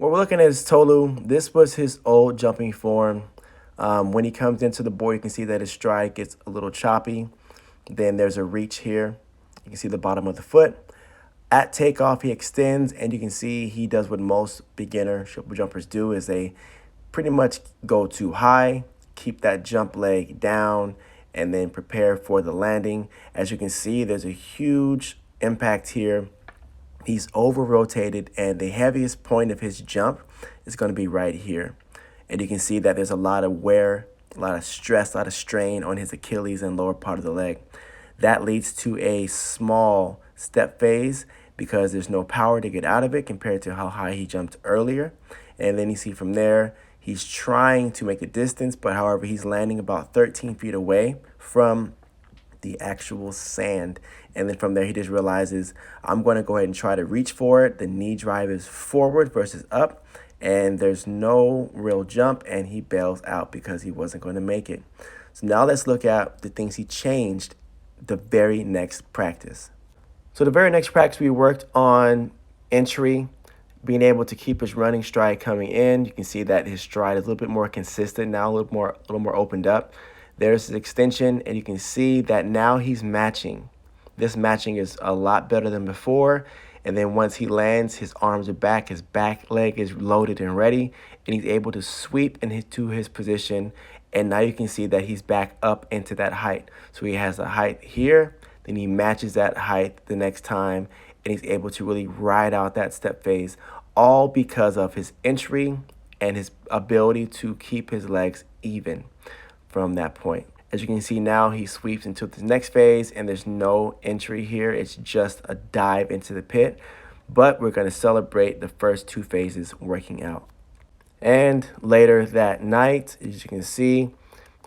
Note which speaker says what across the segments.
Speaker 1: What we're looking at is Tolu. This was his old jumping form. When he comes into the board, you can see that his stride gets a little choppy. Then there's a reach here. You can see the bottom of the foot. At takeoff, he extends, and you can see he does what most beginner triple jumpers do, is they pretty much go too high, keep that jump leg down, and then prepare for the landing. As you can see, there's a huge impact here. He's over-rotated, and the heaviest point of his jump is going to be right here. And you can see that there's a lot of wear, a lot of stress, a lot of strain on his Achilles and lower part of the leg. That leads to a small step phase because there's no power to get out of it compared to how high he jumped earlier. And then you see from there, he's trying to make the distance, but however, he's landing about 13 feet away from the actual sand. And then from there, he just realizes, I'm going to go ahead and try to reach for it. The knee drive is forward versus up, and there's no real jump, and he bails out because he wasn't going to make it. So now let's look at the things he changed the very next practice. So the very next practice, we worked on entry, being able to keep his running stride coming in. You can see that his stride is a little bit more consistent now, a little more opened up. There's his extension, and you can see that now he's matching. This matching is a lot better than before. And then once he lands, his arms are back, his back leg is loaded and ready, and he's able to sweep into his position. And now you can see that he's back up into that height. So he has a height here, then he matches that height the next time, and he's able to really ride out that step phase, all because of his entry and his ability to keep his legs even from that point. As you can see now, he sweeps into the next phase, and there's no entry here. It's just a dive into the pit. But we're going to celebrate the first two phases working out. And later that night, as you can see,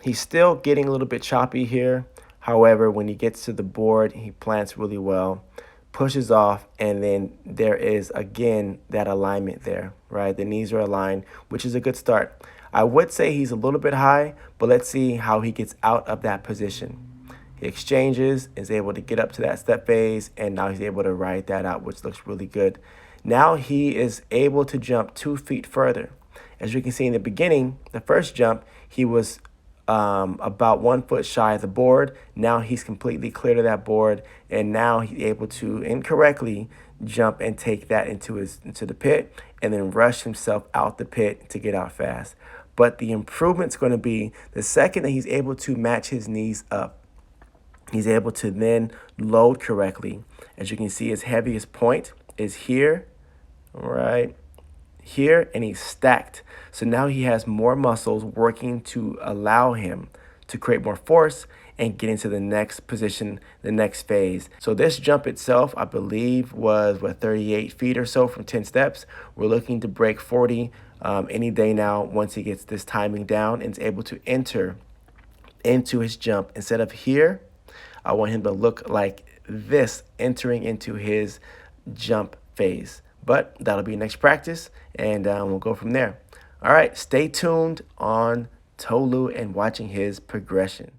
Speaker 1: he's still getting a little bit choppy here. However, when he gets to the board, he plants really well, pushes off, and then there is, again, that alignment there, right? The knees are aligned, which is a good start. I would say he's a little bit high, but let's see how he gets out of that position. He exchanges, is able to get up to that step phase, and now he's able to ride that out, which looks really good. Now he is able to jump 2 feet further. As you can see in the beginning, the first jump, he was about 1 foot shy of the board. Now he's completely clear to that board, and now he's able to incorrectly jump and take that into the pit, and then rush himself out the pit to get out fast. But the improvement's going to be the second that he's able to match his knees up. He's able to then load correctly. As you can see, his heaviest point is here, right here, and he's stacked. So now he has more muscles working to allow him to create more force and get into the next position, the next phase. So this jump itself, I believe, was 38 feet or so from 10 steps. We're looking to break 40 any day now once he gets this timing down and is able to enter into his jump. Instead of here, I want him to look like this, entering into his jump phase. But that'll be next practice, and we'll go from there. All right, stay tuned on Tolu and watching his progression.